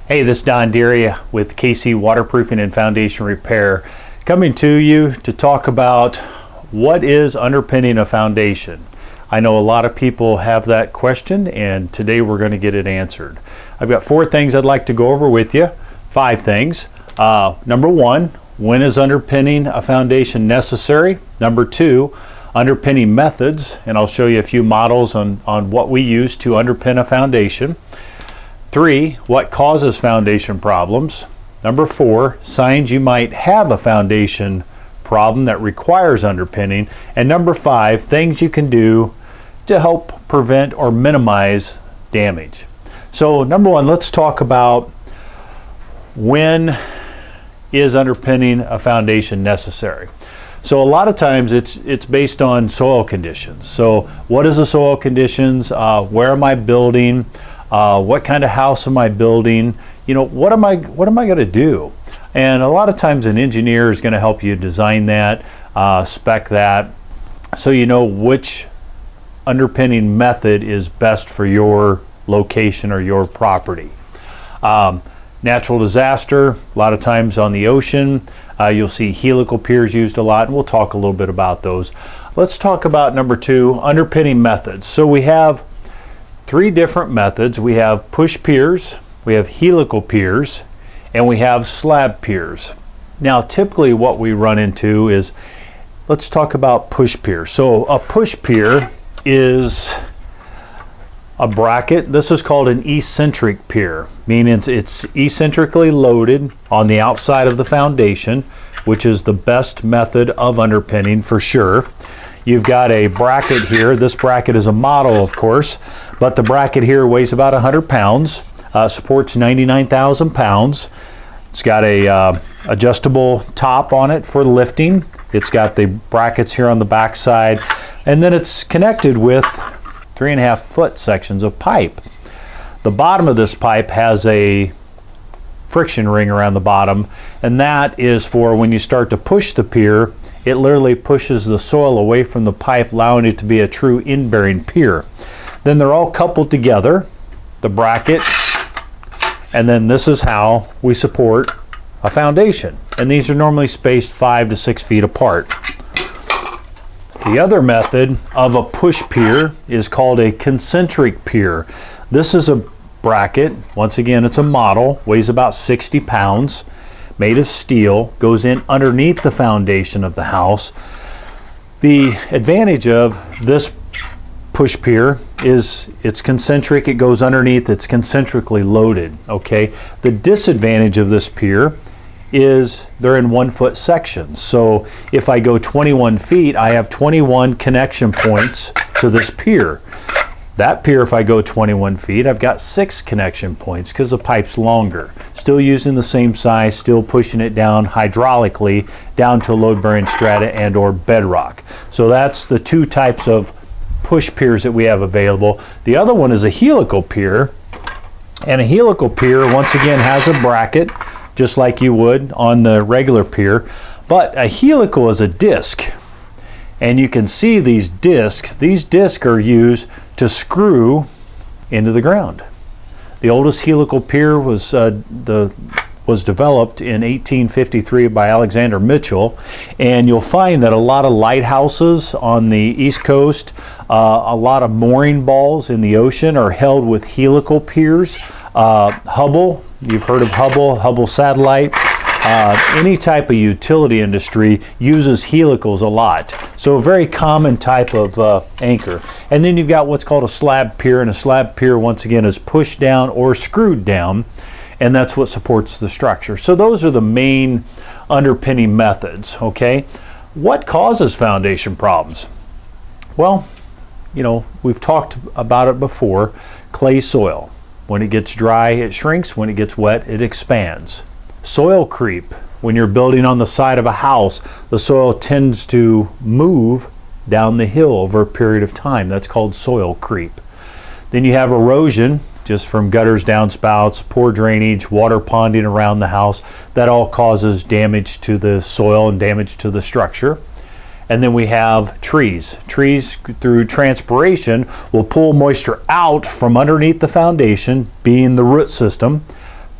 Hey, this is Don Deary with KC Waterproofing and Foundation Repair, coming to you to talk about what is underpinning a foundation. I know a lot of people have that question, and today we're going to get it answered. I've got 4 things I'd like to go over with you. 5 things. Number 1, when is underpinning a foundation necessary? Number 2, underpinning methods, and I'll show you a few models on what we use to underpin a foundation. 3, what causes foundation problems? Number 4, signs you might have a foundation problem that requires underpinning. And number 5, things you can do to help prevent or minimize damage. So number 1, let's talk about when is underpinning a foundation necessary. So a lot of times it's based on soil conditions. So what is the soil conditions? Where am I building? What kind of house am I building? You know, what am I going to do? And a lot of times an engineer is going to help you design that, spec that, so you know which underpinning method is best for your location or your property. Natural disaster, a lot of times on the ocean, you'll see helical piers used a lot, and we'll talk a little bit about those. Let's talk about number 2, underpinning methods. So we have 3 different methods. We have push piers, we have helical piers, and we have slab piers. Now typically what we run into is, let's talk about push piers. So a push pier is a bracket. This is called an eccentric pier, meaning it's eccentrically loaded on the outside of the foundation, which is the best method of underpinning for sure. You've got a bracket here. This bracket is a model, of course, but the bracket here weighs about 100 pounds, supports 99,000 pounds. It's got a adjustable top on it for lifting. It's got the brackets here on the back side, and then it's connected with 3.5 foot sections of pipe. The bottom of this pipe has a friction ring around the bottom, and that is for when you start to push the pier, it literally pushes the soil away from the pipe, allowing it to be a true in-bearing pier. Then they're all coupled together, the bracket, and then this is how we support a foundation. And these are normally spaced 5 to 6 feet apart. The other method of a push pier is called a concentric pier. This is a bracket, once again it's a model, weighs about 60 pounds, made of steel, goes in underneath the foundation of the house. The advantage of this push pier is it's concentric, it goes underneath, it's concentrically loaded, okay? The disadvantage of this pier is they're in 1 foot sections. So if I go 21 feet, I have 21 connection points to this pier. That pier, if I go 21 feet, I've got 6 connection points because the pipe's longer. Still using the same size, still pushing it down hydraulically down to load-bearing strata and or bedrock. So that's the 2 types of push piers that we have available. The other one is a helical pier, and a helical pier once again has a bracket just like you would on the regular pier, but a helical is a disc. And you can see these discs. These discs are used to screw into the ground. The oldest helical pier was developed in 1853 by Alexander Mitchell, and you'll find that a lot of lighthouses on the East Coast, a lot of mooring balls in the ocean are held with helical piers. Hubble, you've heard of Hubble satellite. Any type of utility industry uses helicals a lot. So a very common type of anchor. And then you've got what's called a slab pier, and a slab pier once again is pushed down or screwed down, and that's what supports the structure. So those are the main underpinning methods, okay? What causes foundation problems? Well, you know, we've talked about it before. Clay soil. When it gets dry, it shrinks. When it gets wet, it expands. Soil creep. When you're building on the side of a house, the soil tends to move down the hill over a period of time. That's called soil creep. Then you have erosion, just from gutters, downspouts, poor drainage, water ponding around the house. That all causes damage to the soil and damage to the structure. And then we have trees. Trees, through transpiration, will pull moisture out from underneath the foundation, being the root system,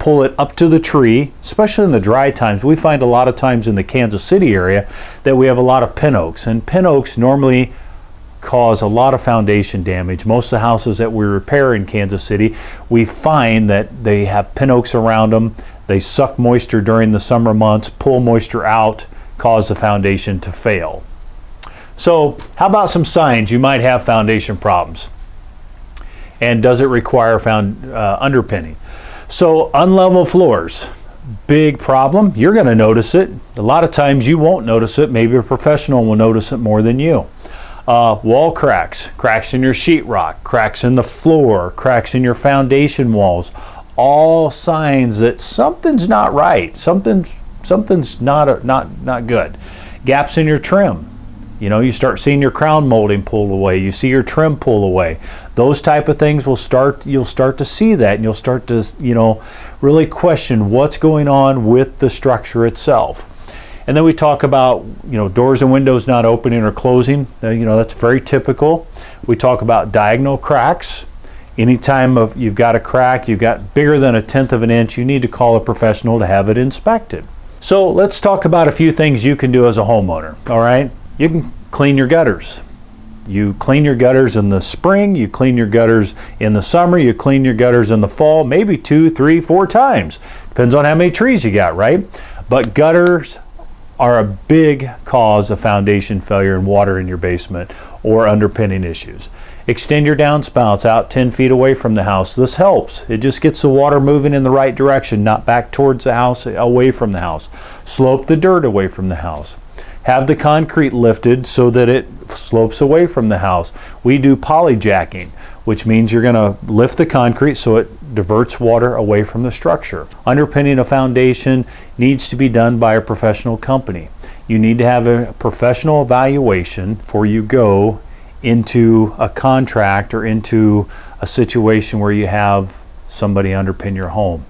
pull it up to the tree, especially in the dry times. We find a lot of times in the Kansas City area that we have a lot of pin oaks, and pin oaks normally cause a lot of foundation damage. Most of the houses that we repair in Kansas City, we find that they have pin oaks around them. They suck moisture during the summer months, pull moisture out, cause the foundation to fail. So how about some signs you might have foundation problems? And does it require underpinning? So unlevel floors, big problem. You're going to notice it. A lot of times you won't notice it. Maybe a professional will notice it more than you. Wall cracks, cracks in your sheetrock, cracks in the floor, cracks in your foundation walls, all signs that something's not right. Something's not good. Gaps in your trim. You know, you start seeing your crown molding pull away, you see your trim pull away. Those type of things you'll start to see that, and you'll start to, you know, really question what's going on with the structure itself. And then we talk about, you know, doors and windows not opening or closing. You know, that's very typical. We talk about diagonal cracks. Anytime you've got a crack, you've got bigger than 1/10 of an inch, you need to call a professional to have it inspected. So let's talk about a few things you can do as a homeowner, all right? You can clean your gutters. You clean your gutters in the spring, you clean your gutters in the summer, you clean your gutters in the fall, maybe 2, 3, 4 times. Depends on how many trees you got, right? But gutters are a big cause of foundation failure and water in your basement or underpinning issues. Extend your downspouts out 10 feet away from the house. This helps. It just gets the water moving in the right direction, not back towards the house, away from the house. Slope the dirt away from the house. Have the concrete lifted so that it slopes away from the house. We do polyjacking, which means you're going to lift the concrete so it diverts water away from the structure. Underpinning a foundation needs to be done by a professional company. You need to have a professional evaluation before you go into a contract or into a situation where you have somebody underpin your home.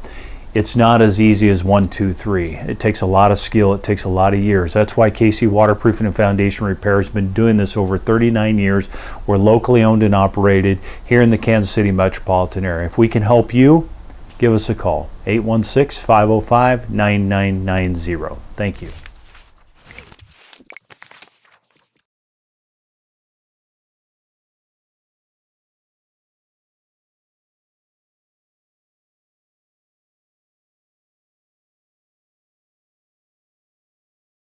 It's not as easy as 1, 2, 3. It takes a lot of skill. It takes a lot of years. That's why KC Waterproofing and Foundation Repair has been doing this over 39 years. We're locally owned and operated here in the Kansas City metropolitan area. If we can help you, give us a call. 816-505-9990. Thank you.